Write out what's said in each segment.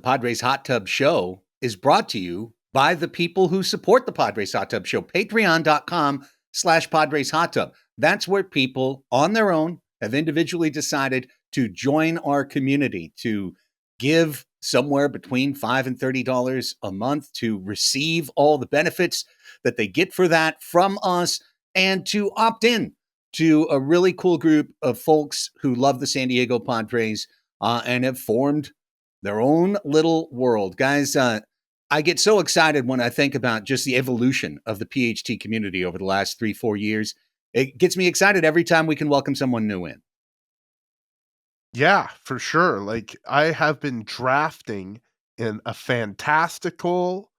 Padres Hot Tub Show is brought to you by the people who support the Padres Hot Tub Show. Patreon.com/Padres Hot Tub. That's where people on their own have individually decided to join our community, to give somewhere between $5 and $30 a month to receive all the benefits that they get for that from us, and to opt in to a really cool group of folks who love the San Diego Padres and have formed their own little world. Guys, I get so excited when I think about just the evolution of the PHT community over the last 3-4 years. It gets me excited every time we can welcome someone new in. Yeah, for sure. Like, I have been drafting in a fantastical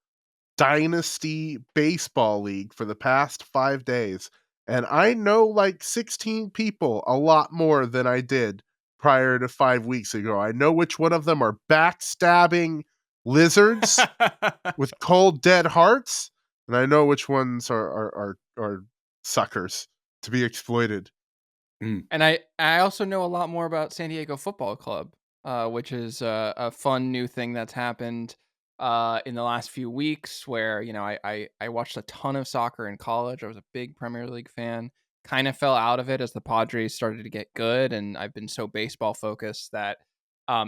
dynasty baseball league for the past 5 days, and I know like 16 people a lot more than I did prior to 5 weeks ago. I know which one of them are backstabbing lizards with cold dead hearts, and I know which ones are suckers to be exploited. And I also know a lot more about San Diego Football Club, which is a fun new thing that's happened in the last few weeks, where, you know, I watched a ton of soccer in college. I was a big Premier League fan, kind of fell out of it as the Padres started to get good, and I've been so baseball focused that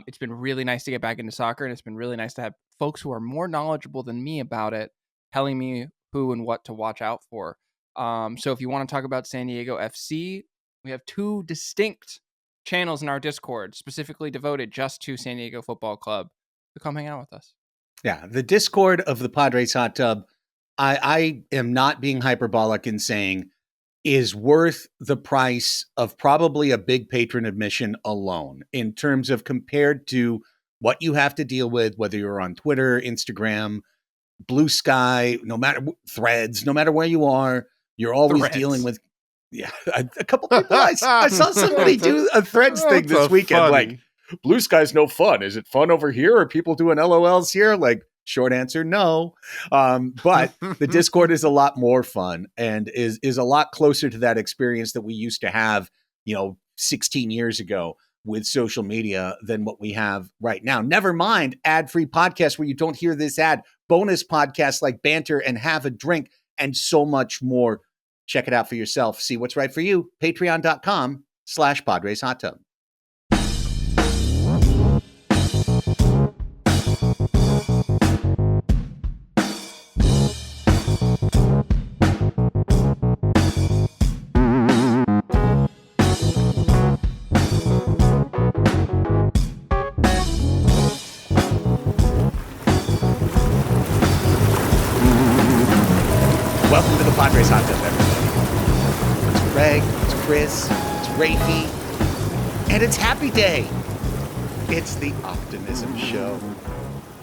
it's been really nice to get back into soccer, and it's been really nice to have folks who are more knowledgeable than me about it telling me who and what to watch out for. So if you want to talk about San Diego FC, we have 2 distinct channels in our Discord specifically devoted just to San Diego Football Club. So come hang out with us. Yeah, the Discord of the Padres Hot Tub, I am not being hyperbolic in saying, is worth the price of probably a big patron admission alone, in terms of compared to what you have to deal with, whether you're on Twitter, Instagram, Blue Sky, no matter Threads, no matter where you are, you're always dealing with. Yeah, a couple people. I saw somebody do a Threads thing this weekend. Funny. Like, Blue Sky's no fun. Is it fun over here? Are people doing LOLs here? Like, short answer, no. But the Discord is a lot more fun and is a lot closer to that experience that we used to have, 16 years ago with social media than what we have right now. Never mind ad-free podcasts where you don't hear this ad, bonus podcasts like Banter and Have a Drink, and so much more. Check it out for yourself. See what's right for you. Patreon.com/Padres Hot Tub. Welcome to the Padres Hot Tub, everybody. It's Greg, it's Chris, it's Rafy, and it's Happy Day. It's the Optimism Show,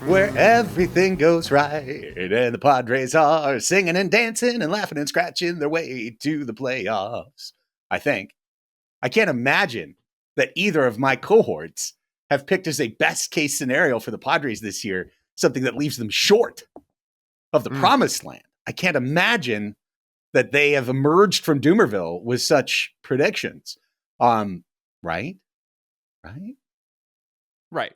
where everything goes right, and the Padres are singing and dancing and laughing and scratching their way to the playoffs. I think. I can't imagine that either of my cohorts have picked as a best case scenario for the Padres this year something that leaves them short of the promised land. I can't imagine that they have emerged from Doomerville with such predictions. Right? Right.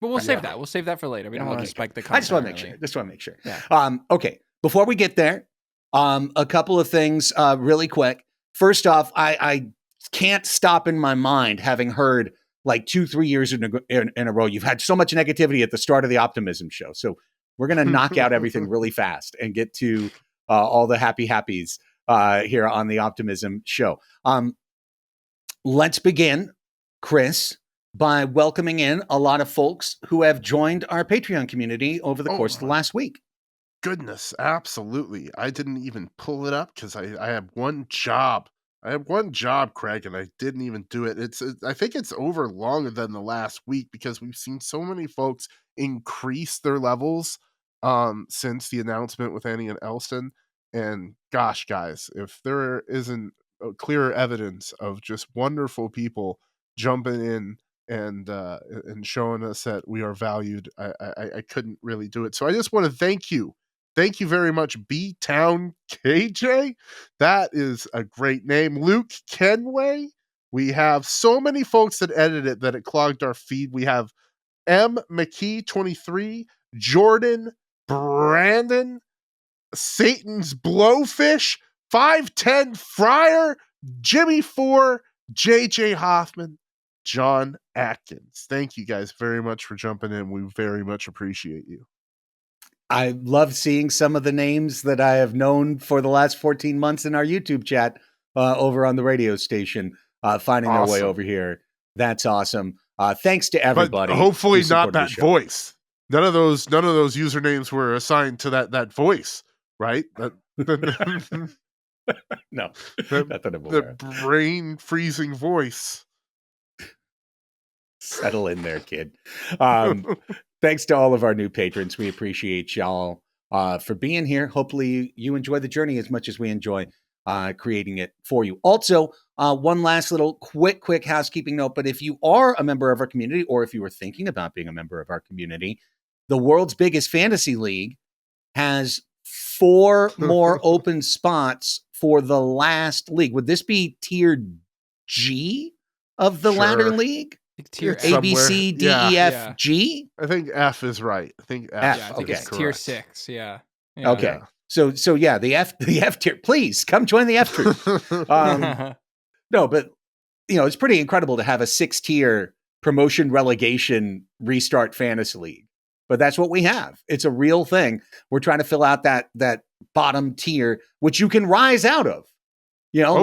But we'll save that. We'll save that for later. We don't want to spike the content. I just want to make sure. Yeah. Okay. Before we get there, a couple of things really quick. First off, I can't stop in my mind having heard like 2-3 years in a row. You've had so much negativity at the start of the Optimism Show. So we're going to knock out everything really fast and get to all the happies here on the Optimism Show. Let's begin, Chris, by welcoming in a lot of folks who have joined our Patreon community over the course of the last week. Goodness, absolutely. I didn't even pull it up because I have one job. I have one job, Craig, and I didn't even do it. I think it's over longer than the last week because we've seen so many folks increase their levels since the announcement with Annie and Elston. And gosh, guys, if there isn't clearer evidence of just wonderful people jumping in and showing us that we are valued, I couldn't really do it. So I just want to thank you. Thank you very much, B-Town KJ. That is a great name. Luke Kenway. We have so many folks that edit it that it clogged our feed. We have M. McKee 23, Jordan, Brandon, Satan's Blowfish, 510 Fryer, Jimmy 4, JJ Hoffman, John Atkins. Thank you guys very much for jumping in. We very much appreciate you. I love seeing some of the names that I have known for the last 14 months in our YouTube chat over on the radio station, finding their way over here. That's awesome. Thanks to everybody. But hopefully who not supported the that show. voice. None of those usernames were assigned to that voice, right? No, the brain freezing voice. Settle in there, kid. Thanks to all of our new patrons. We appreciate y'all for being here. Hopefully you enjoy the journey as much as we enjoy creating it for you. Also, one last little quick housekeeping note, but if you are a member of our community, or if you were thinking about being a member of our community, the world's biggest fantasy league has 4 more open spots for the last league. Would this be tier G of the ladder league? Tier A, B, C, D, E, F, G? I think F is right. I think F. Yeah, I think it's tier 6. Yeah. Okay. So yeah, the F tier. Please come join the F tier. No, but it's pretty incredible to have a 6-tier promotion relegation restart fantasy league. But that's what we have. It's a real thing. We're trying to fill out that bottom tier, which you can rise out of.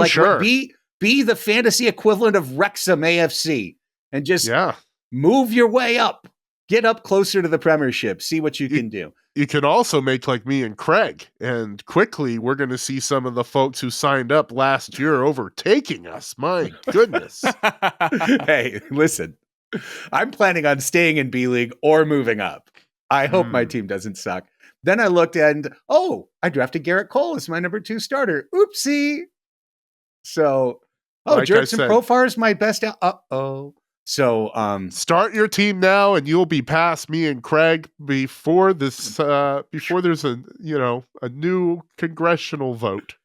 Sure. Be the fantasy equivalent of Wrexham AFC and just move your way up. Get up closer to the Premiership. See what you can do. You can also make like me and Craig, and quickly we're going to see some of the folks who signed up last year overtaking us. My goodness. Hey, listen, I'm planning on staying in B League or moving up. I hope my team doesn't suck. Then I looked and, I drafted Garrett Cole as my number 2 starter. Oopsie. So, like Jerkson Profar is my best. So, start your team now, and you'll be past me and Craig before this. Before there's a new congressional vote.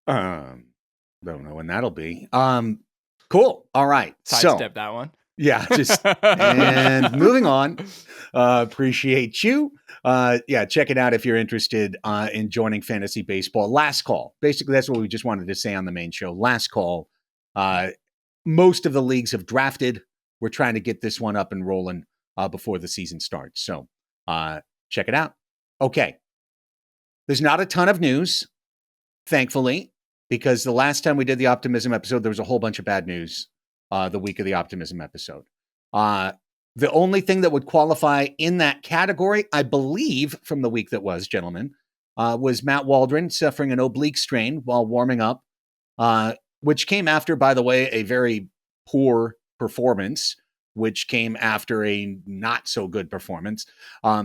Don't know when that'll be. Cool. All right. Sidestep that one. Yeah. Just and moving on. Appreciate you. Check it out if you're interested in joining fantasy baseball. Last call. Basically, that's what we just wanted to say on the main show. Last call. Most of the leagues have drafted. We're trying to get this one up and rolling before the season starts. So check it out. Okay. There's not a ton of news, thankfully, because the last time we did the Optimism episode, there was a whole bunch of bad news the week of the Optimism episode. The only thing that would qualify in that category, I believe, from the week that was, gentlemen, was Matt Waldron suffering an oblique strain while warming up. Which came after, by the way, a very poor performance, which came after a not so good performance.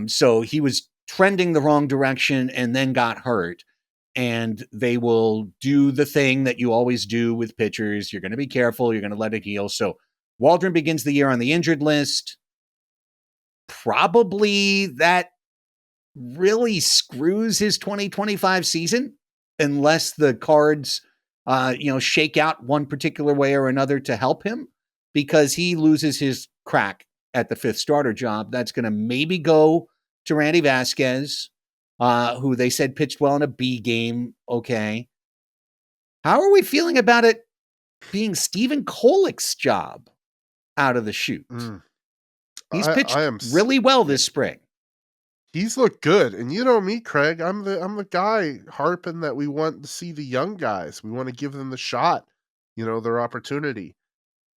So he was trending the wrong direction and then got hurt. And they will do the thing that you always do with pitchers. You're going to be careful. You're going to let it heal. So Waldron begins the year on the injured list. Probably that really screws his 2025 season unless the cards shake out one particular way or another to help him, because he loses his crack at the 5th starter job. That's going to maybe go to Randy Vasquez, who they said pitched well in a B game. Okay. How are we feeling about it being Stephen Kolek's job out of the chute? He's pitched really well this spring. He's looked good. And you know me, Craig, I'm the guy harping that we want to see the young guys. We want to give them the shot, their opportunity.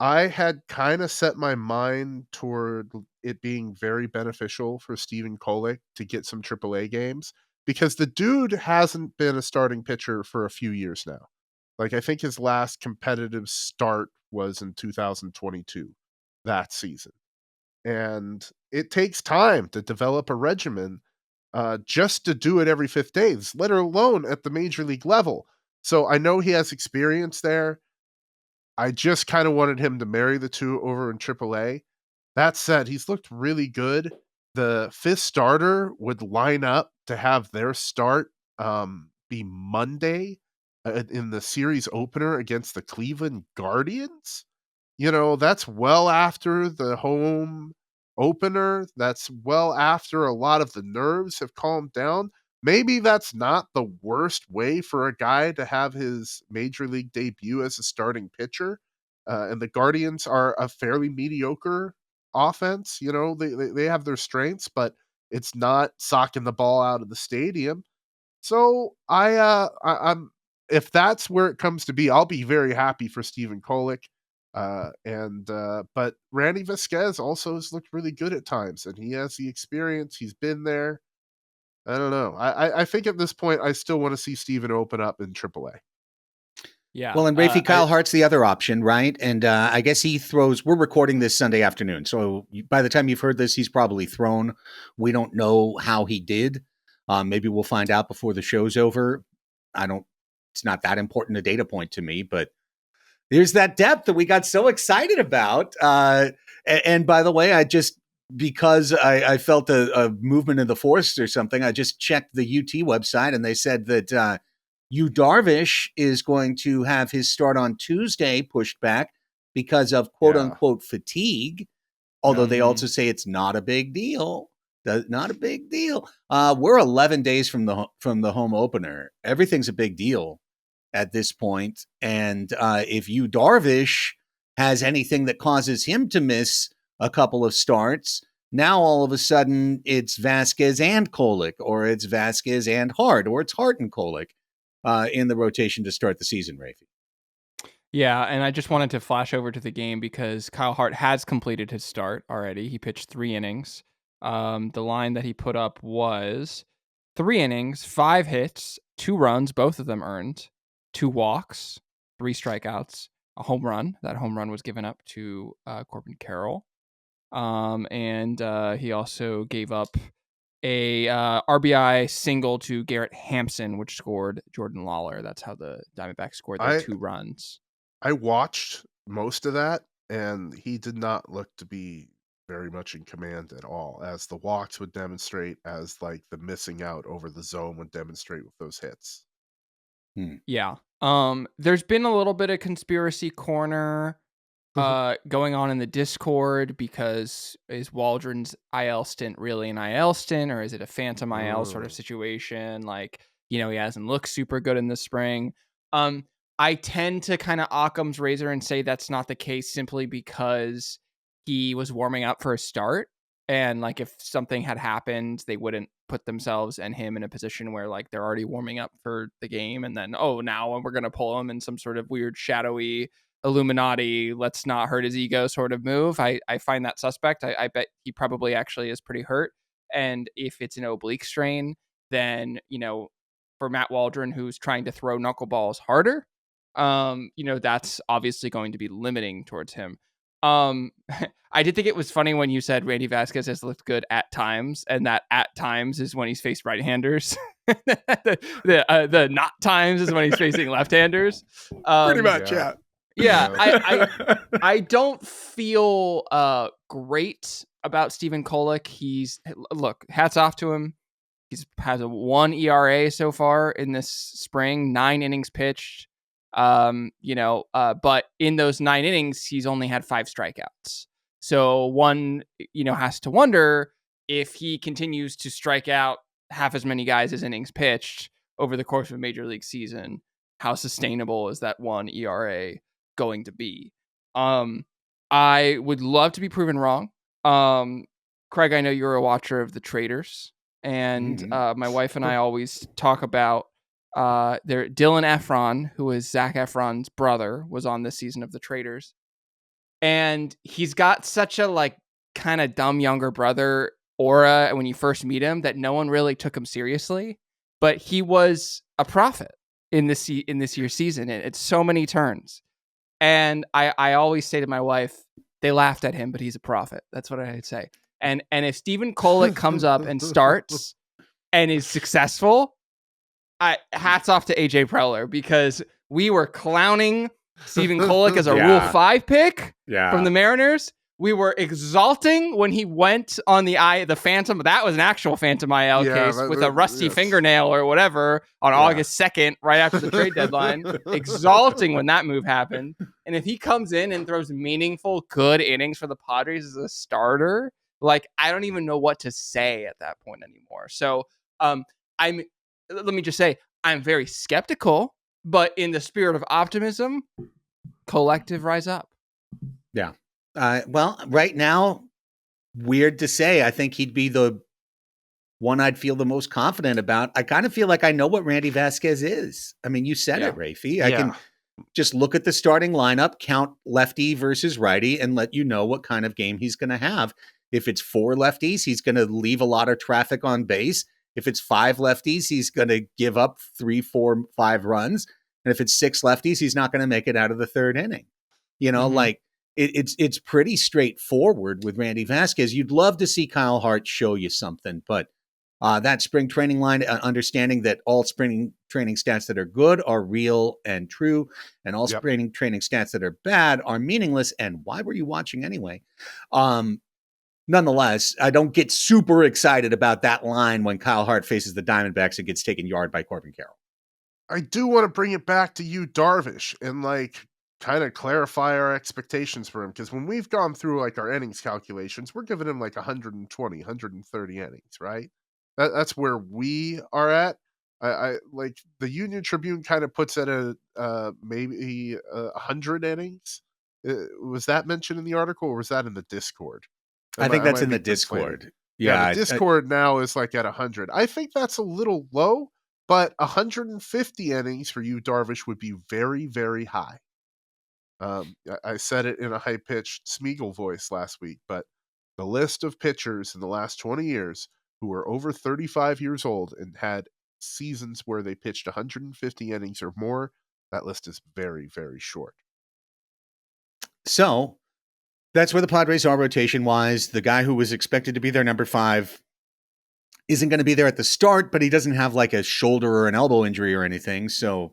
I had kind of set my mind toward it being very beneficial for Stephen Kolek to get some AAA games, because the dude hasn't been a starting pitcher for a few years now. Like, I think his last competitive start was in 2022, that season. And it takes time to develop a regimen just to do it every 5th day, let alone at the major league level. So I know he has experience there. I just kind of wanted him to marry the two over in AAA. That said, he's looked really good. The 5th starter would line up to have their start be Monday in the series opener against the Cleveland Guardians. That's well after the home opener that's well after a lot of the nerves have calmed down. Maybe that's not the worst way for a guy to have his major league debut as a starting pitcher. And the Guardians are a fairly mediocre offense. You know, they have their strengths, but it's not socking the ball out of the stadium. So I'm if that's where it comes to be, I'll be very happy for Stephen Kolek. But Randy Vasquez also has looked really good at times, and he has the experience. He's been there. I don't know. I think at this point, I still want to see Steven open up in AAA. Yeah. Well, and Rafy Kyle Hart's the other option, right? And I guess he throws. We're recording this Sunday afternoon, so by the time you've heard this, he's probably thrown. We don't know how he did. Maybe we'll find out before the show's over. It's not that important a data point to me, but there's that depth that we got so excited about. And by the way, because I felt a movement in the force or something, I just checked the UT website, and they said that Yu Darvish is going to have his start on Tuesday pushed back because of quote unquote fatigue. Although they also say it's not a big deal. Not a big deal. We're 11 days from the home opener. Everything's a big deal at this point. And if Yu Darvish has anything that causes him to miss a couple of starts, now all of a sudden it's Vasquez and Kolek, or it's Vasquez and Hart, or it's Hart and Kolek in the rotation to start the season, Rafy. Yeah, and I just wanted to flash over to the game because Kyle Hart has completed his start already. He pitched 3 innings. The line that he put up was 3 innings, 5 hits, 2 runs, both of them earned, 2 walks, 3 strikeouts, a home run. That home run was given up to Corbin Carroll. And he also gave up a RBI single to Garrett Hampson, which scored Jordan Lawler. That's how the Diamondbacks scored their 2 runs. I watched most of that, and he did not look to be very much in command at all, as the walks would demonstrate, as like the missing out over the zone would demonstrate with those hits. Yeah. There's been a little bit of conspiracy corner going on in the Discord, because is Waldron's IL stint really an IL stint, or is it a phantom IL sort of situation? Like, he hasn't looked super good in the spring. I tend to kind of Occam's razor and say that's not the case, simply because he was warming up for a start. And like, if something had happened, they wouldn't put themselves and him in a position where like they're already warming up for the game. And then, now we're going to pull him in some sort of weird shadowy Illuminati, let's not hurt his ego sort of move. I find that suspect. I bet he probably actually is pretty hurt. And if it's an oblique strain, then, for Matt Waldron, who's trying to throw knuckleballs harder, that's obviously going to be limiting towards him. I did think it was funny when you said Randy Vasquez has looked good at times, and that at times is when he's faced right-handers. the not times is when he's facing left-handers. Pretty much, yeah. Yeah, I don't feel great about Stephen Kolek. Look, hats off to him. Has a 1 ERA so far in this spring, 9 innings pitched. But in those 9 innings, he's only had 5 strikeouts. So one, has to wonder if he continues to strike out half as many guys as innings pitched over the course of a major league season, how sustainable is that 1 ERA going to be? I would love to be proven wrong. Craig, I know you're a watcher of the Traders, and my wife and I always talk about Dylan Efron, who is Zac Efron's brother, was on this season of the Traders, and he's got such a kind of dumb younger brother aura when you first meet him that no one really took him seriously, but he was a prophet in this year's season. It's so many turns. And I always say to my wife, they laughed at him, but he's a prophet. That's what I'd say. And if Stephen Kolek comes up and starts and is successful, hats off to AJ Preller, because we were clowning Stephen Kolek as a Rule 5 pick from the Mariners. We were exalting when he went on the Phantom. That was an actual Phantom IL case with a rusty fingernail or whatever on August 2nd, right after the trade deadline. Exalting when that move happened. And if he comes in and throws meaningful, good innings for the Padres as a starter, Like, I don't even know what to say at that point anymore. So, um, I'm. Let me just say, I'm very skeptical, but in the spirit of optimism, collective rise up. Yeah. Well, right now, weird to say, I think he'd be the one I'd feel the most confident about. I kind of feel like I know what Randy Vasquez is. I mean, you said Yeah. it, Rafy. I can Yeah. just look at the starting lineup, count lefty versus righty, and let you know what kind of game he's going to have. If it's 4 lefties, he's going to leave a lot of traffic on base. If it's 5 lefties, he's going to give up 3, 4, 5 runs. And if it's 6 lefties, he's not going to make it out of the 3rd inning. You know, like it's pretty straightforward with Randy Vasquez. You'd love to see Kyle Hart show you something, but that spring training line, understanding that all spring training stats that are good are real and true, and all Yep. spring training stats that are bad are meaningless. And why were you watching anyway? Nonetheless, I don't get super excited about that line when Kyle Hart faces the Diamondbacks and gets taken yard by Corbin Carroll. I do want to bring it back to you, Darvish, and like kind of clarify our expectations for him. Because when we've gone through like our innings calculations, we're giving him like 120, 130 innings, right? That's where we are at. I like the Union Tribune kind of puts it at maybe 100 innings. Was that mentioned in the article, or was that in the Discord? I think I that's might in the be conflating. Discord. Yeah, the Yeah. Discord now is like at 100. I think that's a little low, but 150 innings for you, Darvish, would be very, very high. I said it in a high-pitched Smeagol voice last week, but the list of pitchers in the last 20 years who are over 35 years old and had seasons where they pitched 150 innings or more, that list is very, very short. So that's where the Padres are rotation-wise. The guy who was expected to be their number 5 isn't going to be there at the start, but he doesn't have like a shoulder or an elbow injury or anything, so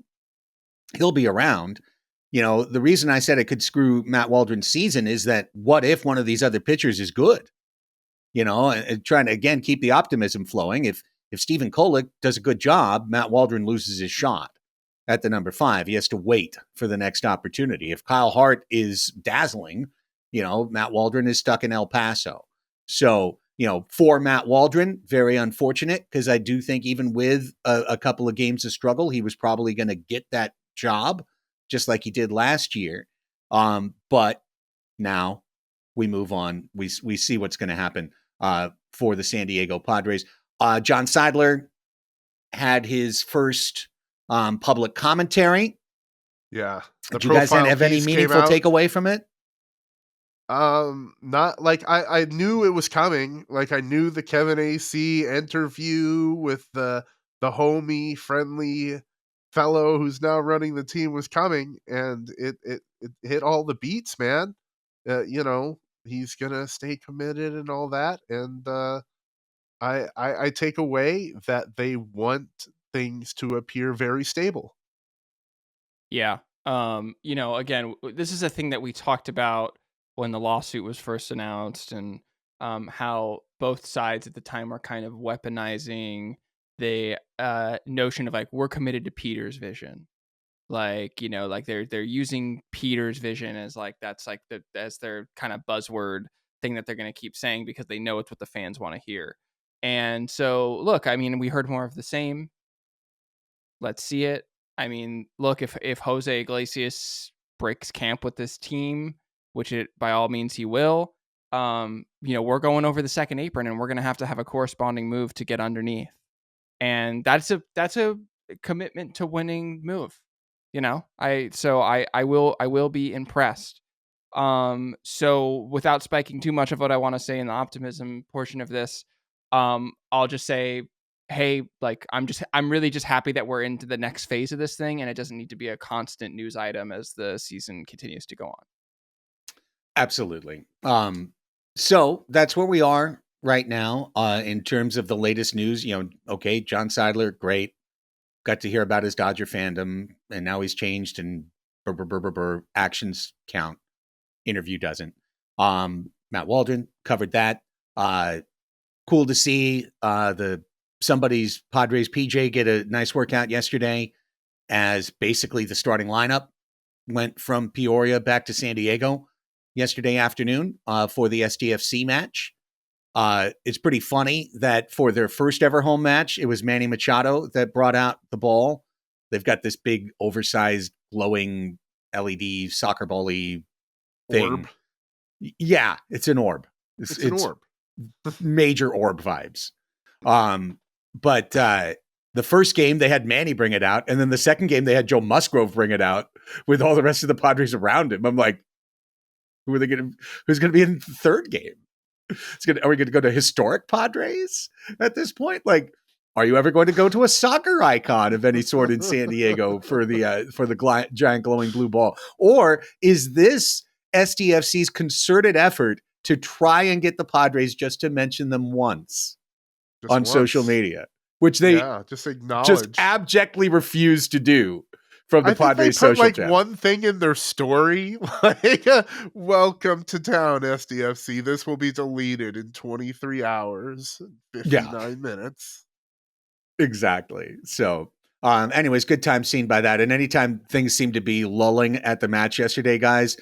he'll be around. You know, the reason I said it could screw Matt Waldron's season is that what if one of these other pitchers is good? You know, and trying to, again, keep the optimism flowing. If Stephen Kolek does a good job, Matt Waldron loses his shot at the number 5. He has to wait for the next opportunity. If Kyle Hart is dazzling, you know, Matt Waldron is stuck in El Paso. So, you know, for Matt Waldron, very unfortunate, because I do think even with a couple of games of struggle, he was probably going to get that job just like he did last year. But now we move on. We see what's going to happen for the San Diego Padres. John Seidler had his first public commentary. Yeah. Do you guys have any meaningful takeaway from it? Not like I knew it was coming. Like I knew the Kevin AC interview with the homie friendly fellow who's now running the team was coming, and it hit all the beats, man. You know, he's gonna stay committed and all that, and I take away that they want things to appear very stable. Yeah. You know, again, this is a thing that we talked about when the lawsuit was first announced, and how both sides at the time are kind of weaponizing the notion of like, we're committed to Peter's vision. Like, you know, like they're using Peter's vision as like, that's like as their kind of buzzword thing that they're going to keep saying because they know it's what the fans want to hear. And so, look, I mean, we heard more of the same. Let's see it. I mean, look, if Jose Iglesias breaks camp with this team, which it by all means he will, you know, we're going over the second apron and we're going to have a corresponding move to get underneath. And that's a commitment to winning move. You know, I will be impressed. So without spiking too much of what I want to say in the optimism portion of this, I'll just say, hey, like I'm really just happy that we're into the next phase of this thing, and it doesn't need to be a constant news item as the season continues to go on. Absolutely. So that's where we are right now in terms of the latest news. You know, okay, John Seidler, great. Got to hear about his Dodger fandom, and now he's changed and actions count. Interview doesn't. Matt Waldron covered that. Cool to see somebody's Padres PJ get a nice workout yesterday, as basically the starting lineup went from Peoria back to San Diego yesterday afternoon for the SDFC match. It's pretty funny that for their first ever home match, it was Manny Machado that brought out the ball. They've got this big, oversized, glowing LED soccer ball-y thing. Orb. Yeah, it's an orb. It's an orb. Major orb vibes. But the first game they had Manny bring it out, and then the second game they had Joe Musgrove bring it out with all the rest of the Padres around him. I'm like, who's going to be in the third game? Are we going to go to historic Padres at this point? Like, are you ever going to go to a soccer icon of any sort in San Diego for the giant glowing blue ball? Or is this SDFC's concerted effort to try and get the Padres just to mention them once on social media, which they just acknowledge, just abjectly refuse to do from the Padres social channel. Like one thing in their story, like "Welcome to town, SDFC. This will be deleted in 23 hours, 59 minutes." Exactly. So, anyways, good time seen by that. And anytime things seem to be lulling at the match yesterday, guys,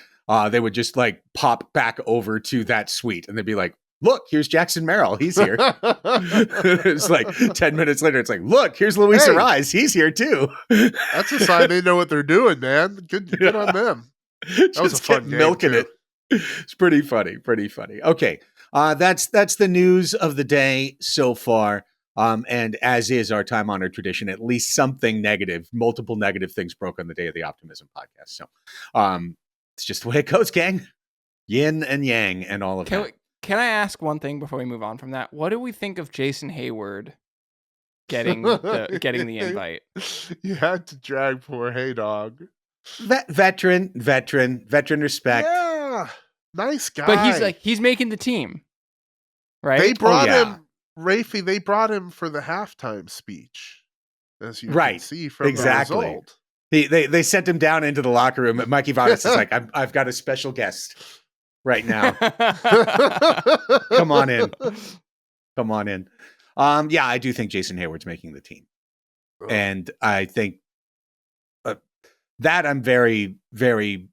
they would just like pop back over to that suite, and they'd be like, "Look, here's Jackson Merrill. He's here." It's like 10 minutes later. It's like, "Look, here's Luis Ariz. He's here too." That's a sign they know what they're doing, man. Good on them. That was a fun game, milking too. it. It's pretty funny. Pretty funny. Okay, that's the news of the day so far. And as is our time-honored tradition, at least something negative, multiple negative things broke on the day of the Optimism podcast. So, it's just the way it goes, gang. Yin and yang, and all of that. Can I ask one thing before we move on from that? What do we think of Jason Hayward getting the invite? You had to drag poor Hey Dog. Veteran respect. Yeah, nice guy. But he's making the team, right? They brought him, Rafy. They brought him for the halftime speech, as you can see from the result. They sent him down into the locker room. Mikey Vargas is like, I've got a special guest right now. Come on in. Yeah, I do think Jason Hayward's making the team. And I think that I'm very, very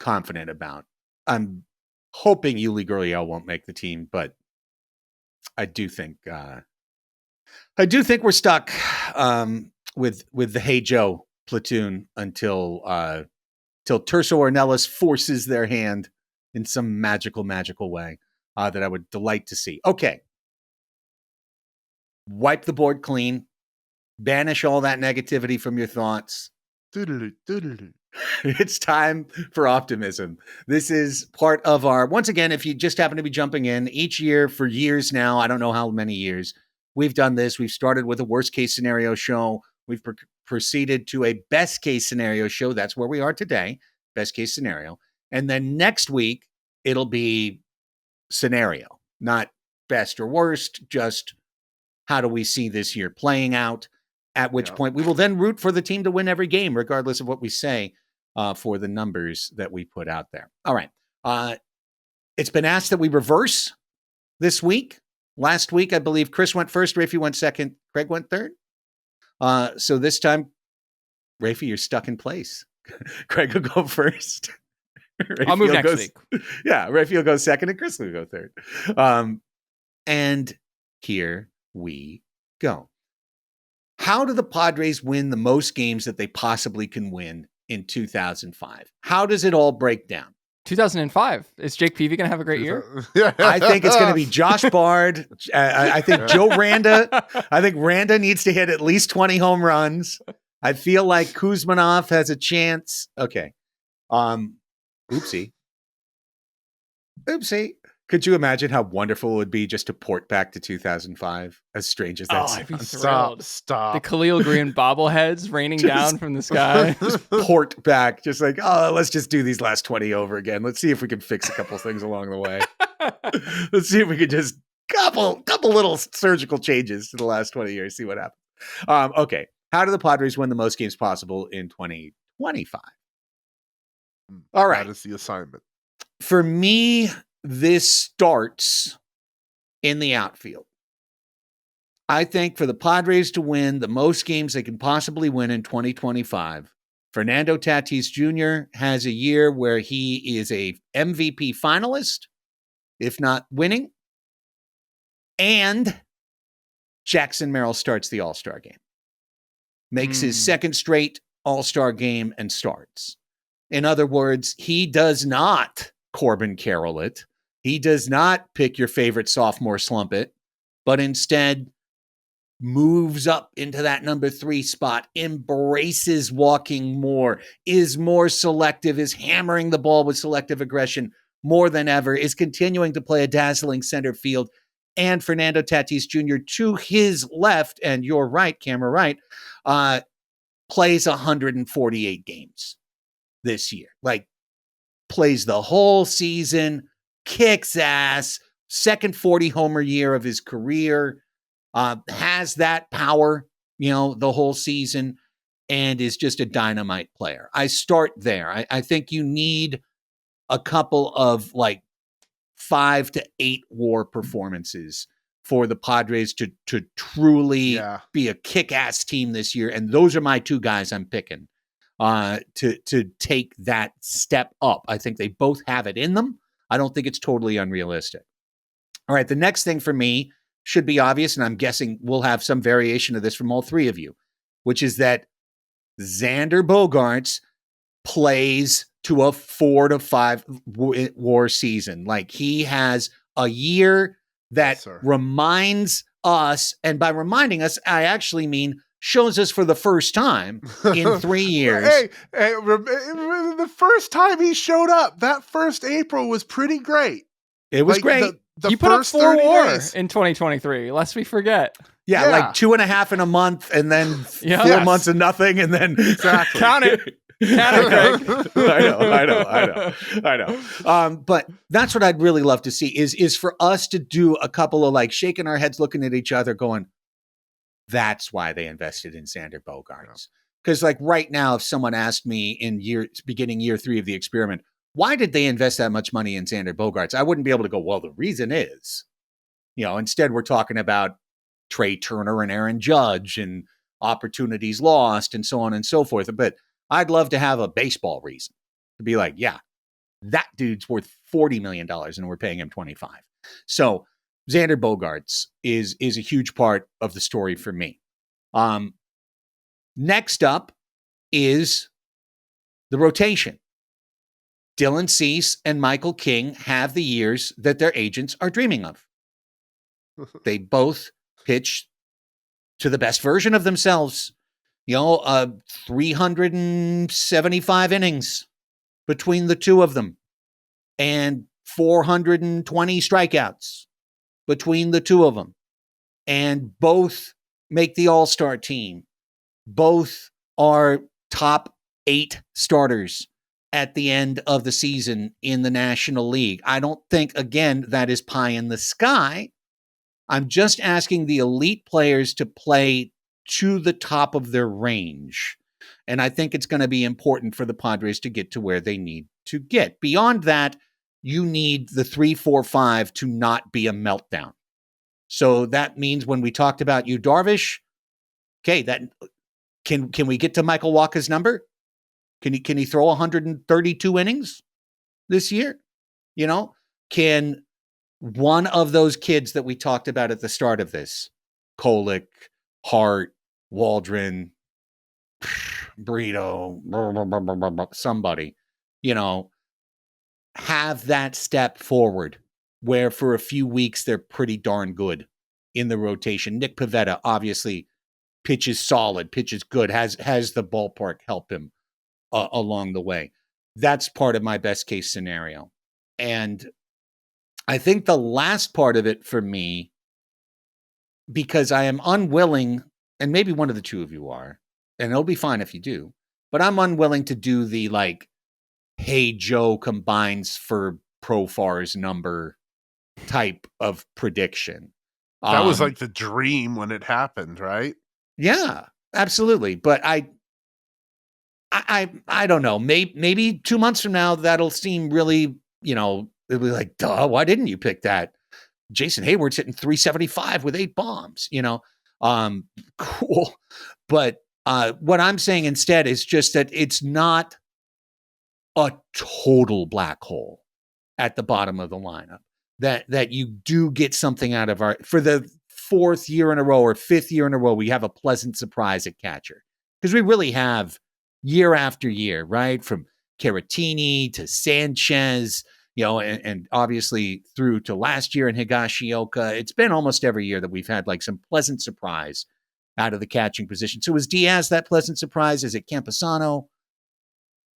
confident about. I'm hoping Yuli Gurriel won't make the team, but I do think we're stuck with the Hey Joe platoon until Terso Ornelas forces their hand in some magical way that I would delight to see. Okay. Wipe the board clean. Banish all that negativity from your thoughts. It's time for Optimism. This is part of our, once again, if you just happen to be jumping in, each year for years now, I don't know how many years, we've done this. We've started with a worst case scenario show. We've proceeded to a best case scenario show. That's where we are today. Best case scenario. And then next week, it'll be scenario, not best or worst, just how do we see this year playing out, at which point we will then root for the team to win every game, regardless of what we say for the numbers that we put out there. All right. It's been asked that we reverse this week. Last week, I believe Chris went first, Rafy went second, Craig went third. So this time, Rafy, you're stuck in place. Craig will go first. I'll move next week. Yeah, Rafy will go second and Chris will go third. And here we go. How do the Padres win the most games that they possibly can win in 2005? How does it all break down? 2005. Is Jake Peavy going to have a great year? I think it's going to be Josh Bard. I think Joe Randa. I think Randa needs to hit at least 20 home runs. I feel like Kuzmanov has a chance. Okay. Oopsie. Could you imagine how wonderful it would be just to port back to 2005? As strange as that I'd be sounds. thrilled. Stop. The Khalil Green bobbleheads raining down from the sky. Just port back. Just like, let's just do these last 20 over again. Let's see if we can fix a couple things along the way. Let's see if we can just couple little surgical changes to the last 20 years. See what happens. Okay. How do the Padres win the most games possible in 2025? All right. That is the assignment. For me, this starts in the outfield. I think for the Padres to win the most games they can possibly win in 2025, Fernando Tatis Jr. has a year where he is a MVP finalist, if not winning. And Jackson Merrill starts the All-Star game. Makes his second straight All-Star game and starts. In other words, he does not Corbin Carroll it. He does not pick your favorite sophomore slump it, but instead moves up into that number 3 spot, embraces walking more, is more selective, is hammering the ball with selective aggression more than ever, is continuing to play a dazzling center field. And Fernando Tatis Jr. to his left, and your right, camera right, plays 148 games this year. Like, plays the whole season, kicks ass, second 40-homer year of his career, has that power, the whole season, and is just a dynamite player. I start there. I think you need a couple of 5 to 8 WAR performances for the Padres to truly be a kick-ass team this year. And those are my 2 guys I'm picking to take that step up. I think they both have it in them. I don't think it's totally unrealistic. All right, the next thing for me should be obvious, and I'm guessing we'll have some variation of this from all 3 of you, which is that Xander Bogaerts plays to a 4 to 5 WAR season. Like, he has a year that reminds us, and by reminding us, I actually mean shows us for the first time in 3 years. The first time he showed up, that first April was pretty great. It was great. You put up 4 WAR in 2023, lest we forget. Yeah, like 2.5 in a month, and then 4 months of nothing, and then count it. Count it, Greg. I know. But that's what I'd really love to see is for us to do a couple of shaking our heads, looking at each other, going, "That's why they invested in Xander Bogaerts." Because right now, if someone asked me in beginning year 3 of the experiment, why did they invest that much money in Xander Bogaerts? I wouldn't be able to go, well, the reason is, instead we're talking about Trey Turner and Aaron Judge and opportunities lost and so on and so forth. But I'd love to have a baseball reason to be like, yeah, that dude's worth $40 million and we're paying him 25. So Xander Bogaerts is a huge part of the story for me. Next up is the rotation. Dylan Cease and Michael King have the years that their agents are dreaming of. They both pitch to the best version of themselves. 375 innings between the 2 of them and 420 strikeouts between the 2 of them. And both make the All-Star team. Both are top 8 starters at the end of the season in the National League. I don't think, again, that is pie in the sky. I'm just asking the elite players to play to the top of their range. And I think it's going to be important for the Padres to get to where they need to get. Beyond that, you need the 3-4-5 to not be a meltdown. So that means when we talked about you, Darvish, okay, that can we get to Michael Wacha's number? Can he throw 132 innings this year? Can one of those kids that we talked about at the start of this, Kolick, Hart, Waldron, Brito, somebody, have that step forward where for a few weeks they're pretty darn good in the rotation. Nick Pivetta obviously pitches solid, pitches good, has the ballpark help him along the way. That's part of my best case scenario. And I think the last part of it for me, because I am unwilling, and maybe one of the 2 of you are, and it'll be fine if you do, but I'm unwilling to do the hey, Joe combines for Profar's number type of prediction. That was the dream when it happened, right? Yeah, absolutely. But I don't know. Maybe 2 months from now, that'll seem really, it'll be like, duh, why didn't you pick that? Jason Hayward's hitting 375 with 8 bombs, cool. But what I'm saying instead is just that it's not a total black hole at the bottom of the lineup. that you do get something out of for the fourth year in a row or fifth year in a row, we have a pleasant surprise at catcher. Because we really have year after year, right? From Caratini to Sanchez, and obviously through to last year in Higashioka. It's been almost every year that we've had like some pleasant surprise out of the catching position. So is Diaz that pleasant surprise? Is it Campusano?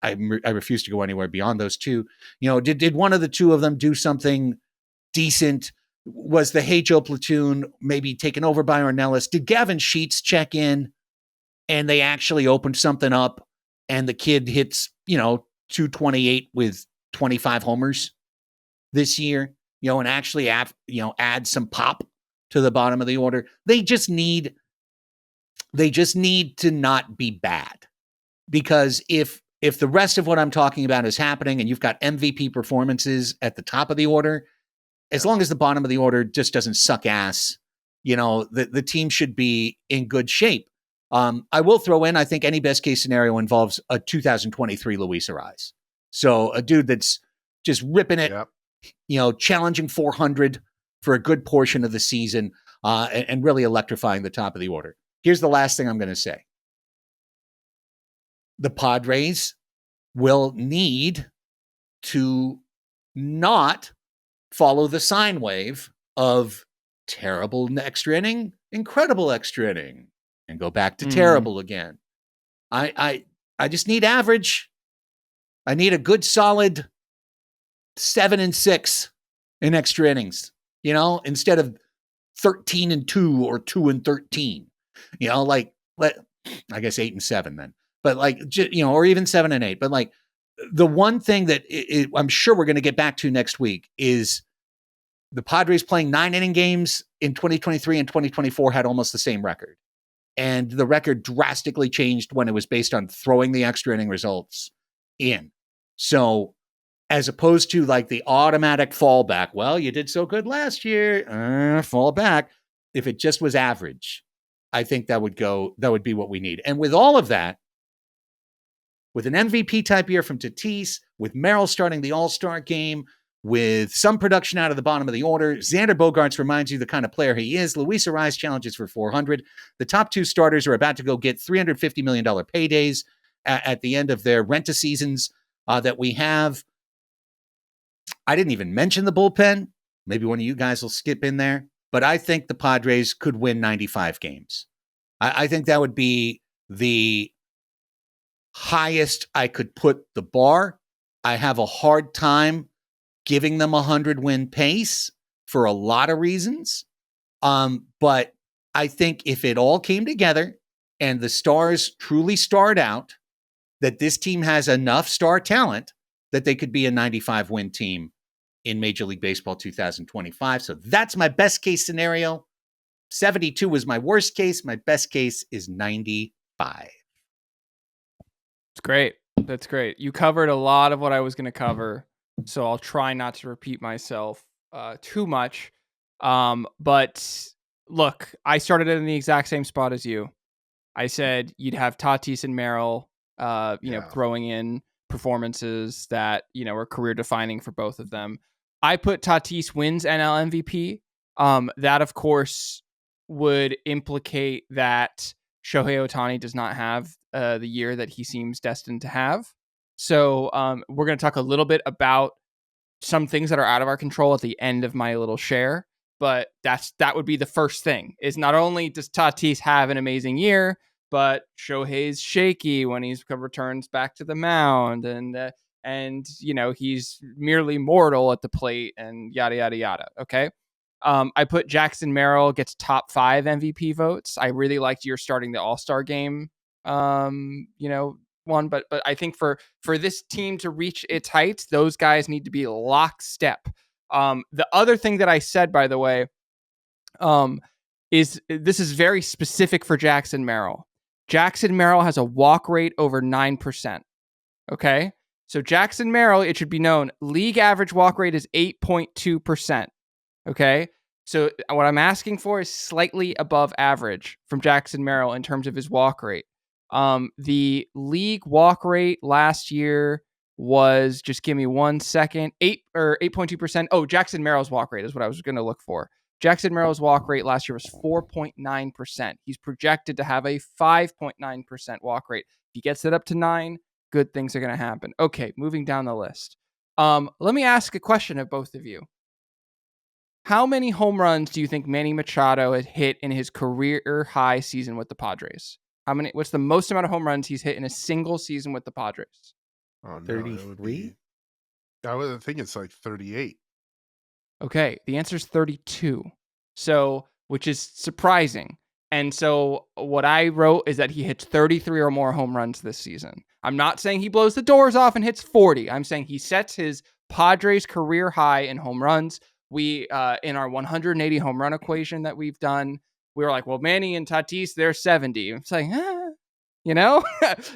I refuse to go anywhere beyond those two. Did one of the two of them do something decent? Was the Hajo platoon maybe taken over by Ornelas? Did Gavin Sheets check in and they actually opened something up and the kid hits, 228 with 25 homers this year, and actually add some pop to the bottom of the order? They just need to not be bad, because if the rest of what I'm talking about is happening and you've got MVP performances at the top of the order, as long as the bottom of the order just doesn't suck ass, the team should be in good shape. I will throw in, I think any best case scenario involves a 2023 Luis Arraez. So a dude that's just ripping it, challenging 400 for a good portion of the season, and really electrifying the top of the order. Here's the last thing I'm going to say. The Padres will need to not follow the sine wave of terrible extra inning, incredible extra inning, and go back to terrible again. I just need average. I need a good solid 7-6 in extra innings, instead of 13-2 or 2-13, I guess 8-7 then, but or even 7-8. But the one thing that I'm sure we're going to get back to next week is the Padres playing 9-inning games in 2023 and 2024 had almost the same record. And the record drastically changed when it was based on throwing the extra inning results in. So as opposed to the automatic fallback, well, you did so good last year, fall back. If it just was average, I think that would be what we need. And with all of that, with an MVP type year from Tatis, with Merrill starting the All-Star game, with some production out of the bottom of the order, Xander Bogaerts reminds you the kind of player he is. Luis Arraez challenges for 400. The top two starters are about to go get $350 million paydays at the end of their rent-a-seasons that we have. I didn't even mention the bullpen. Maybe one of you guys will skip in there. But I think the Padres could win 95 games. I think that would be the highest I could put the bar. I have a hard time giving them 100-win pace for a lot of reasons. But I think if it all came together and the stars truly starred out, that this team has enough star talent that they could be a 95-win team in Major League Baseball 2025. So that's my best case scenario. 72 was my worst case. My best case is 95. It's great. That's great. You covered a lot of what I was going to cover, so I'll try not to repeat myself too much. But look, I started in the exact same spot as you. I said you'd have Tatis and Merrill, throwing in performances that, are career defining for both of them. I put Tatis wins NL MVP. That, of course, would implicate that Shohei Ohtani does not have the year that he seems destined to have. So we're going to talk a little bit about some things that are out of our control at the end of my little share. But that would be the first thing, is not only does Tatis have an amazing year, but Shohei's shaky when he returns back to the mound, and he's merely mortal at the plate, and yada yada yada. Okay, I put Jackson Merrill gets top 5 MVP votes. I really liked your starting the All-Star game, one, but I think for this team to reach its heights, those guys need to be lockstep. The other thing that I said, by the way, is this is very specific for Jackson Merrill. Jackson Merrill has a walk rate over 9%. Okay. So Jackson Merrill, it should be known, league average walk rate is 8.2%. Okay. So what I'm asking for is slightly above average from Jackson Merrill in terms of his walk rate. The league walk rate last year was, just give me 1 second, 8.2%. Oh, Jackson Merrill's walk rate is what I was going to look for. Jackson Merrill's walk rate last year was 4.9%. He's projected to have a 5.9% walk rate. If he gets it up to 9, good things are going to happen. Okay, moving down the list. Let me ask a question of both of you. How many home runs do you think Manny Machado had hit in his career high season with the Padres? What's the most amount of home runs he's hit in a single season with the Padres? Oh, no, 33? I would think it's like 38. Okay, the answer is 32. So, which is surprising. And so what I wrote is that he hits 33 or more home runs this season. I'm not saying he blows the doors off and hits 40. I'm saying he sets his Padres career high in home runs. We, in our 180 home run equation that we've done, we were like, well, Manny and Tatis, they're 70. It's like, you know,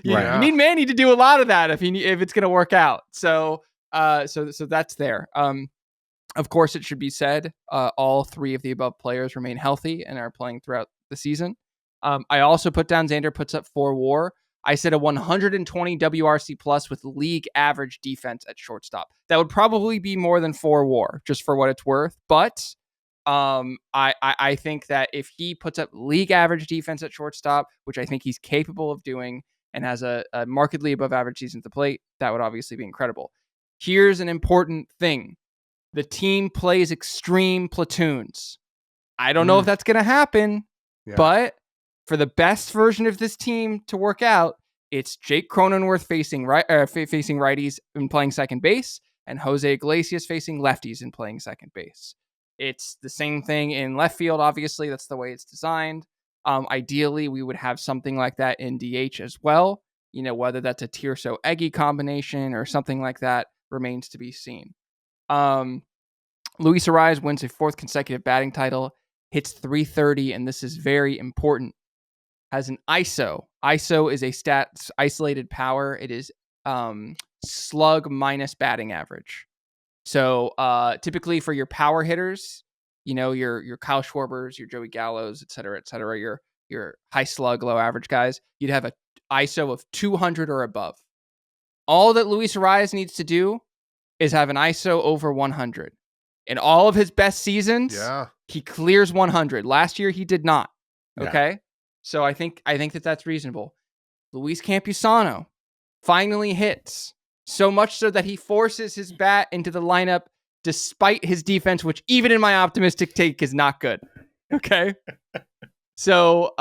you need Manny to do a lot of that if it's going to work out. So that's there. Of course, it should be said, all three of the above players remain healthy and are playing throughout the season. I also put down Xander puts up 4 WAR. I said a 120 WRC plus with league average defense at shortstop. That would probably be more than 4 WAR, just for what it's worth. But I think that if he puts up league average defense at shortstop, which I think he's capable of doing, and has a markedly above average season at the plate, that would obviously be incredible. Here's an important thing. The team plays extreme platoons. I don't know if that's going to happen, but for the best version of this team to work out, it's Jake Cronenworth facing righties and playing second base, and Jose Iglesias facing lefties and playing second base. It's the same thing in left field, obviously. That's the way it's designed. Ideally, we would have something like that in DH as well. You know, whether that's a Tirso-Eggy combination or something like that remains to be seen. Luis Ariz wins a 4th consecutive batting title, hits 330, and this is very important. Has an ISO. ISO is a stats isolated power. It is slug minus batting average. So typically for your power hitters, you know, your Kyle Schwarbers, your Joey Gallos, et cetera, your high slug, low average guys, you'd have a ISO of 200 or above. All that Luis Ariz needs to do is have an ISO over 100. In all of his best seasons, he clears 100. Last year, he did not. Okay? Yeah. So I think that's reasonable. Luis Campusano finally hits, so much so that he forces his bat into the lineup despite his defense, which even in my optimistic take is not good. Okay? So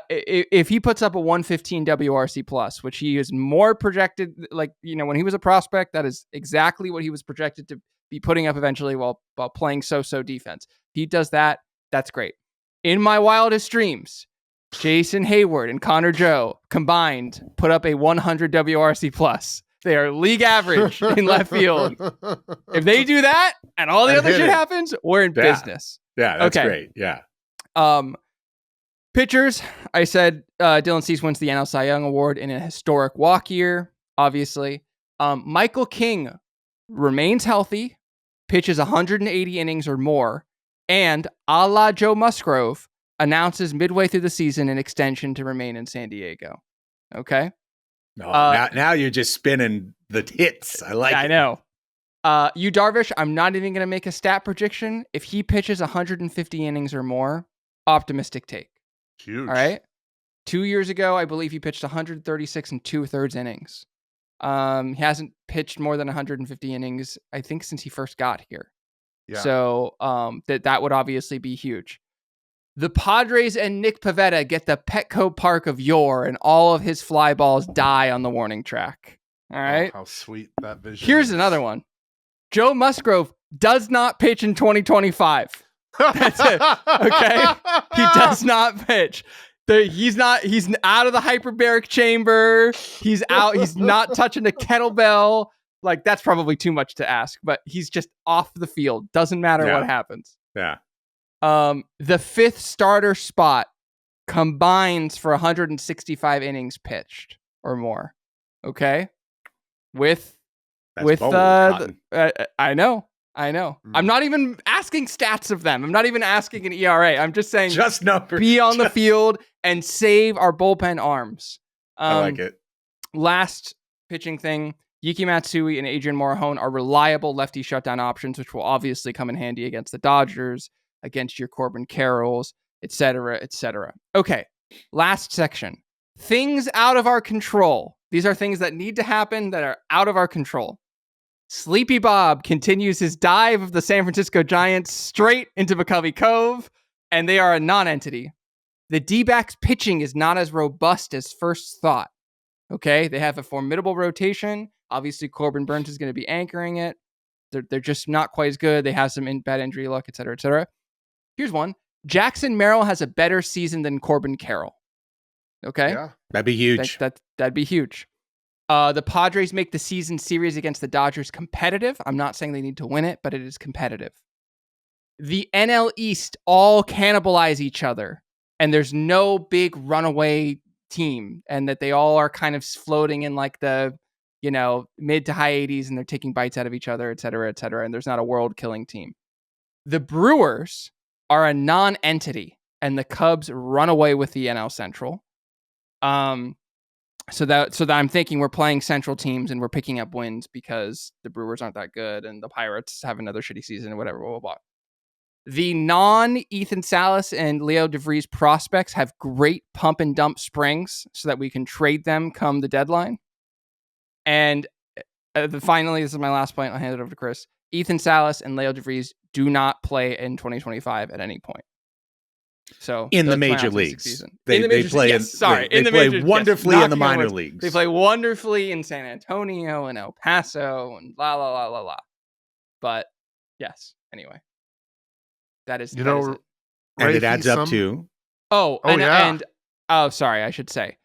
if he puts up a 115 WRC plus, which he is more projected, like, you know, when he was a prospect, that is exactly what he was projected to be putting up eventually while playing so-so defense. If he does that, that's great. In my wildest dreams, Jason Hayward and Connor Joe combined put up a 100 WRC plus. They are league average in left field. If they do that and all the other shit happens, we're in business. Yeah, that's great. Yeah. Pitchers, I said Dylan Cease wins the NL Cy Young Award in a historic walk year, obviously. Michael King remains healthy, pitches 180 innings or more, and a la Joe Musgrove, announces midway through the season an extension to remain in San Diego. Okay? Now you're just spinning the hits. I like it. I know. Yu Darvish, I'm not even going to make a stat prediction. If he pitches 150 innings or more, optimistic take. Huge. All right? 2 years ago, I believe he pitched 136 and 2/3 innings. He hasn't pitched more than 150 innings, I think, since he first got here. Yeah. So that would obviously be huge. The Padres and Nick Pivetta get the Petco Park of yore, and all of his fly balls die on the warning track. All right? Oh, how sweet that vision Here's is. another one. Joe Musgrove does not pitch in 2025. That's it. Okay? He does not pitch. He's out of the hyperbaric chamber. He's out. He's not touching a kettlebell. Like, that's probably too much to ask, but he's just off the field. Doesn't matter what happens. Yeah. The 5th starter spot combines for 165 innings pitched or more. Okay? I know. I'm not even asking stats of them. I'm not even asking an ERA. I'm just saying just numbers. Be on the field and save our bullpen arms. I like it. Last pitching thing, Yuki Matsui and Adrian Morejon are reliable lefty shutdown options, which will obviously come in handy against the Dodgers, against your Corbin Carrolls, etc., etc. Okay, last section. Things out of our control. These are things that need to happen that are out of our control. Sleepy Bob continues his dive of the San Francisco Giants straight into McCovey Cove, and they are a non-entity. The D-backs pitching is not as robust as first thought. Okay, they have a formidable rotation. Obviously, Corbin Burns is going to be anchoring it. They're just not quite as good. They have some bad injury luck, et cetera, et cetera. Here's one. Jackson Merrill has a better season than Corbin Carroll. Okay? Yeah. That'd be huge. That'd be huge. The Padres make the season series against the Dodgers competitive. I'm not saying they need to win it, but it is competitive. The NL East all cannibalize each other, and there's no big runaway team, and that they all are kind of floating in like the, mid to high 80s, and they're taking bites out of each other, et cetera, and there's not a world-killing team. The Brewers are a non-entity, and the Cubs run away with the NL Central. So that I'm thinking we're playing Central teams and we're picking up wins because the Brewers aren't that good and the Pirates have another shitty season or whatever, blah, blah, blah. The non-Ethan Salas and Leo DeVries prospects have great pump and dump springs so that we can trade them come the deadline. And finally, this is my last point. I'll hand it over to Chris. Ethan Salas and Leo DeVries do not play in 2025 at any point. So in the major leagues, they play wonderfully in the minor leagues. They play wonderfully in San Antonio and El Paso and la la la la la. But yes, anyway, that is it. And Rafy, it adds up to sorry, I should say,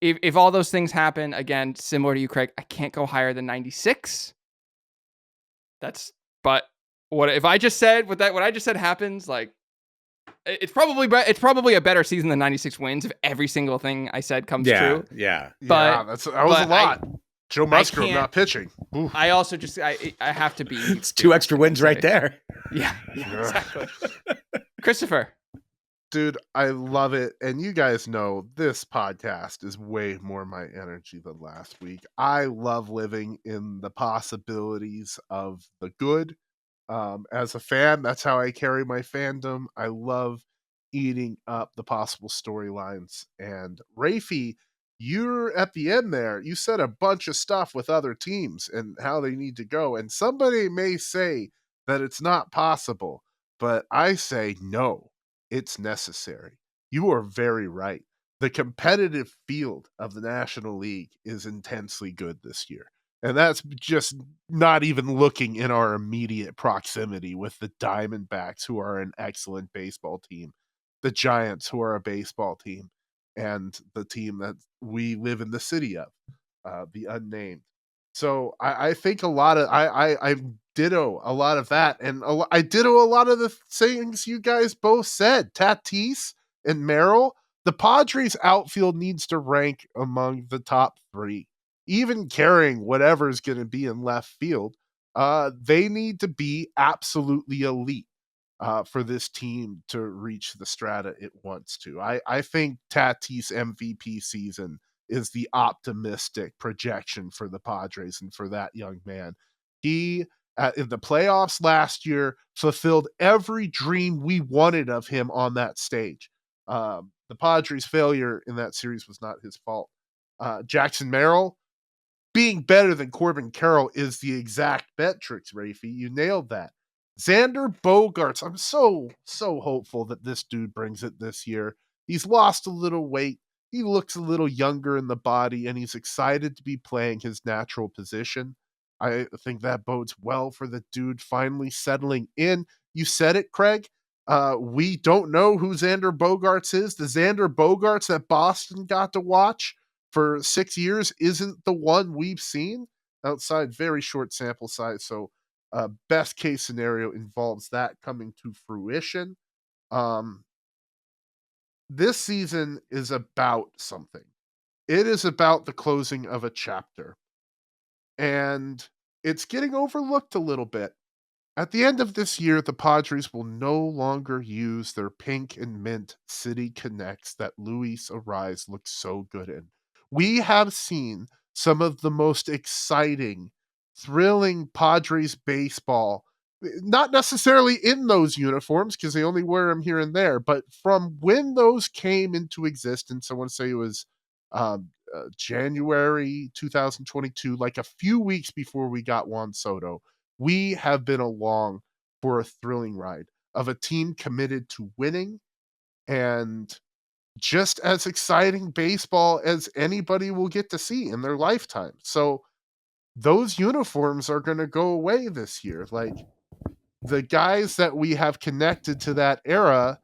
if all those things happen again, similar to you, Craig, I can't go higher than 96. But what if I just said what I just said happens? Like, it's probably a better season than 96 wins if every single thing I said comes true. Yeah, but that was a lot. Joe Musgrove not pitching. Oof. I also just I have to be. It's 2 extra wins right there. Yeah, exactly. Christopher. Dude, I love it. And you guys know this podcast is way more my energy than last week. I love living in the possibilities of the good. As a fan, that's how I carry my fandom. I love eating up the possible storylines. And Rafy, you're at the end there. You said a bunch of stuff with other teams and how they need to go. And somebody may say that it's not possible, but I say no. It's necessary. You are very right. The competitive field of the National League is intensely good this year. And that's just not even looking in our immediate proximity with the Diamondbacks, who are an excellent baseball team, the Giants, who are a baseball team, and the team that we live in the city of, the unnamed. So I think I ditto a lot of that, and I ditto a lot of the things you guys both said. Tatis and Merrill, the Padres outfield needs to rank among the top 3, even carrying whatever's going to be in left field. They need to be absolutely elite for this team to reach the strata it wants to. I think Tatis MVP season is the optimistic projection for the Padres and for that young man. He, in the playoffs last year, fulfilled every dream we wanted of him on that stage. The Padres' failure in that series was not his fault. Jackson Merrill, being better than Corbin Carroll is the exact metrics, Rafy. You nailed that. Xander Bogaerts, I'm so hopeful that this dude brings it this year. He's lost a little weight. He looks a little younger in the body, and he's excited to be playing his natural position. I think that bodes well for the dude finally settling in. You said it, Craig. We don't know who Xander Bogaerts is. The Xander Bogaerts that Boston got to watch for 6 years isn't the one we've seen outside very short sample size. So best case scenario involves that coming to fruition. This season is about something. It is about the closing of a chapter. And it's getting overlooked a little bit. At the end of this year, the Padres will no longer use their pink and mint City Connects that Luis Ariz looks so good in. We have seen some of the most exciting, thrilling Padres baseball, not necessarily in those uniforms because they only wear them here and there, but from when those came into existence, I want to say it was January 2022, like a few weeks before we got Juan Soto, we have been along for a thrilling ride of a team committed to winning and just as exciting baseball as anybody will get to see in their lifetime. So those uniforms are going to go away this year. Like, the guys that we have connected to that era,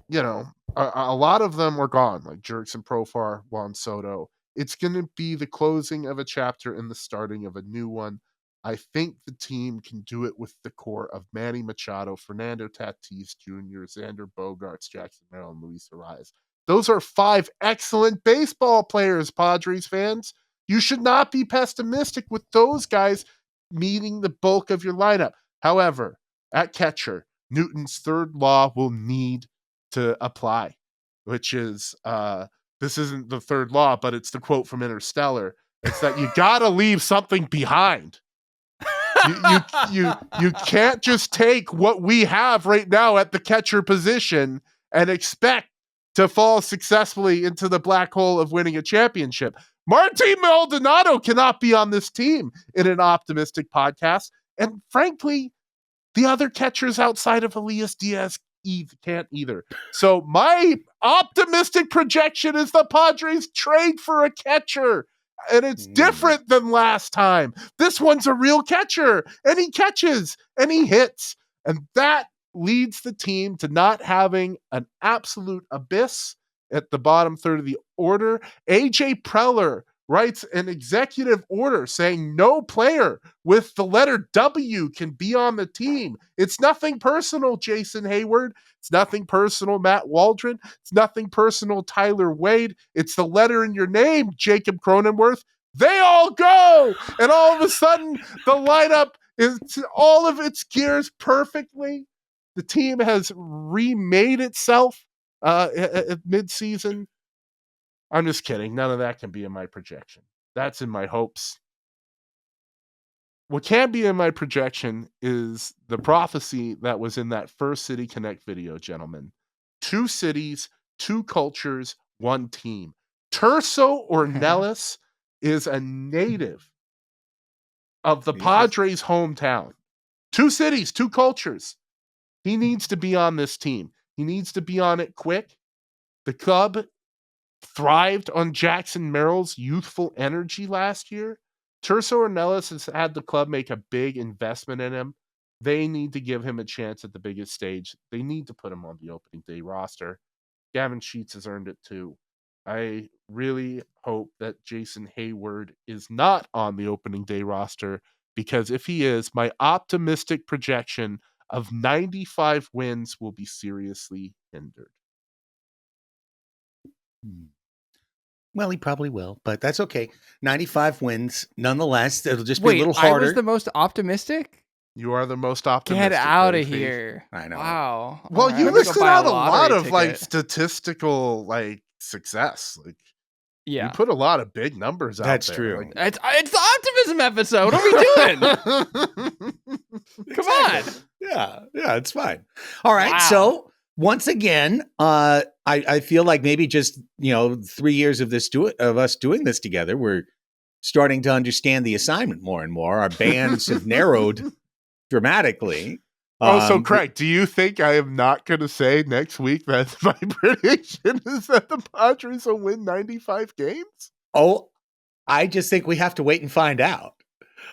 you know, a lot of them are gone, like Jurickson Profar, Juan Soto. It's going to be the closing of a chapter and the starting of a new one. I think the team can do it with the core of Manny Machado, Fernando Tatis Jr., Xander Bogaerts, Jackson Merrill, and Luis Arias. Those are 5 excellent baseball players, Padres fans. You should not be pessimistic with those guys meeting the bulk of your lineup. However, at catcher, Newton's third law will need to apply, which is this isn't the third law, but it's the quote from Interstellar. It's that you gotta leave something behind. You can't just take what we have right now at the catcher position and expect to fall successfully into the black hole of winning a championship. Martin Maldonado cannot be on this team in an optimistic podcast. And frankly, the other catchers outside of Elias Diaz can't either. So my optimistic projection is the Padres trade for a catcher. And it's different than last time. This one's a real catcher, and he catches, and he hits. And that leads the team to not having an absolute abyss at the bottom third of the order. AJ Preller writes an executive order saying no player with the letter W can be on the team. It's nothing personal, Jason Hayward. It's nothing personal, Matt Waldron. It's nothing personal, Tyler Wade. It's the letter in your name, Jacob Cronenworth. They all go! And all of a sudden, the lineup is all of its gears perfectly. The team has remade itself at midseason. I'm just kidding. None of that can be in my projection. That's in my hopes. What can be in my projection is the prophecy that was in that first City Connect video, gentlemen. 2 cities, 2 cultures, 1 team. Turso Ornelas is a native of the Padres' hometown. 2 cities, 2 cultures. He needs to be on this team. He needs to be on it quick. The club thrived on Jackson Merrill's youthful energy last year. Turso Ornelas has had the club make a big investment in him. They need to give him a chance at the biggest stage. They need to put him on the opening day roster. Gavin Sheets has earned it too. I really hope that Jason Hayward is not on the opening day roster, because if he is, my optimistic projection of 95 wins will be seriously hindered. Well, he probably will, but that's okay. 95 wins. Nonetheless, it'll just be a little harder. I was the most optimistic? You are the most optimistic. Get out of Rafy. here. I know. Wow. Well, All you right, I'm gonna listed go buy out a lot lottery of like ticket. statistical like success. Like, Yeah. you put a lot of big numbers out That's there. true. Like, It's the optimism episode. What are we doing? Come on. Yeah, it's fine. All right, Wow. so once again, I feel like maybe just 3 years of us doing this together, we're starting to understand the assignment more and more. Our bands have narrowed dramatically. So Craig, do you think I am not going to say next week that my prediction is that the Padres will win 95 games? Oh, I just think we have to wait and find out.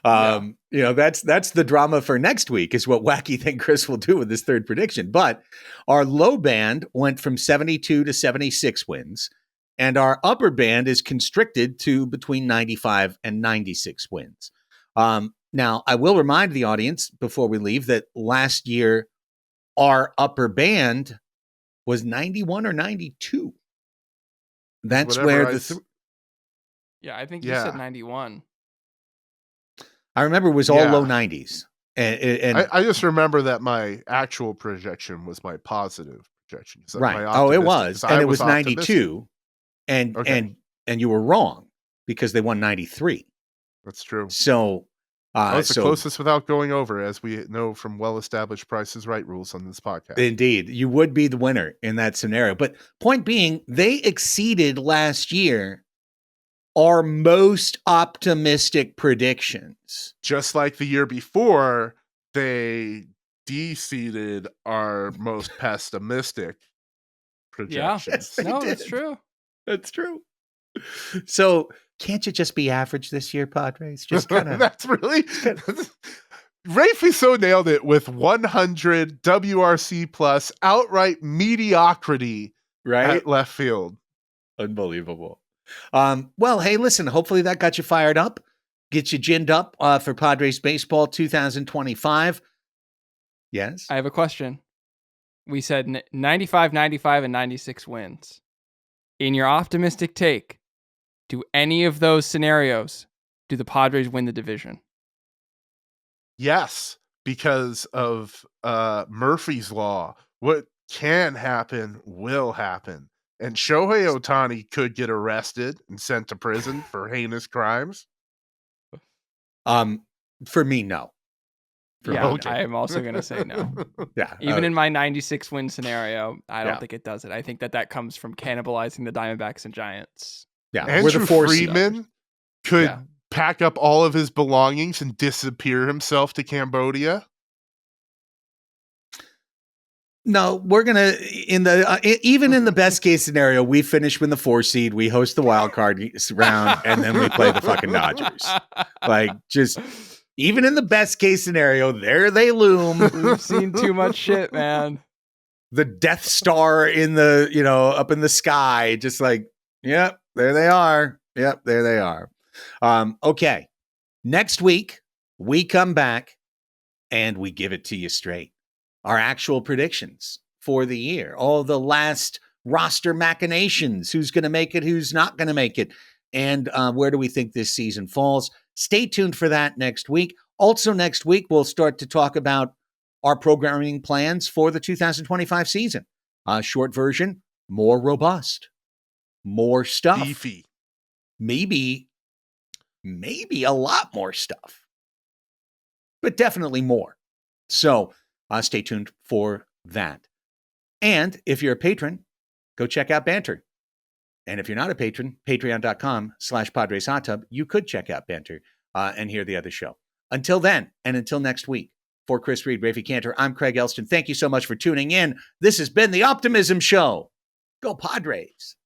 That's the drama for next week, is what Wacky Thing Chris will do with this third prediction. But our low band went from 72 to 76 wins, and our upper band is constricted to between 95 and 96 wins. Now, I will remind the audience before we leave that last year our upper band was 91 or 92. That's Whatever where Yeah, I think you said 91. I remember it was all low 90s. And I just remember that my actual projection was my positive projection. Right. It was. And it was 92. And you were wrong. because they won 93. That's true. So, That was the closest without going over, as we know from well-established Price is Right rules on this podcast. Indeed, you would be the winner in that scenario. But point being, they exceeded last year our most optimistic predictions. Just like the year before, they de-seeded our most pessimistic projections. Yeah, no, that's true. That's true. So can't you just be average this year, Padres? Just kind of. That's really. Rafy so nailed it with 100 WRC plus outright mediocrity at left field. Unbelievable. Well, hey, listen, hopefully that got you fired up, get you ginned up for Padres baseball 2025. Yes. I have a question. We said 95, 95, and 96 wins. In your optimistic take, do any of those scenarios, do the Padres win the division? Yes, because of Murphy's Law. What can happen will happen. And Shohei Ohtani could get arrested and sent to prison for heinous crimes. For me, no. Okay. I am also going to say no. Yeah. Even in my 96 win scenario, I don't think it does it. I think that comes from cannibalizing the Diamondbacks and Giants. Yeah. Andrew Friedman could pack up all of his belongings and disappear himself to Cambodia. No, we're going to, even in the best case scenario, we finish with the 4 seed, we host the wild card round, and then we play the fucking Dodgers. Like, just, even in the best case scenario, there they loom. We've seen too much shit, man. The Death Star in the, up in the sky, just like, yep, there they are. Yep, there they are. Okay. Next week, we come back and we give it to you straight. Our actual predictions for the year, all the last roster machinations, who's going to make it, who's not going to make it, and where do we think this season falls. Stay tuned for that next week. Also next week, we'll start to talk about our programming plans for the 2025 season. Short version, more robust, more stuff. Beefy. Maybe a lot more stuff, but definitely more. So stay tuned for that. And if you're a patron, go check out Banter. And if you're not a patron, patreon.com/Padres Hot Tub, you could check out Banter and hear the other show. Until then, and until next week, for Chris Reed, Rafy Cantor, I'm Craig Elston. Thank you so much for tuning in. This has been the Optimism Show. Go Padres.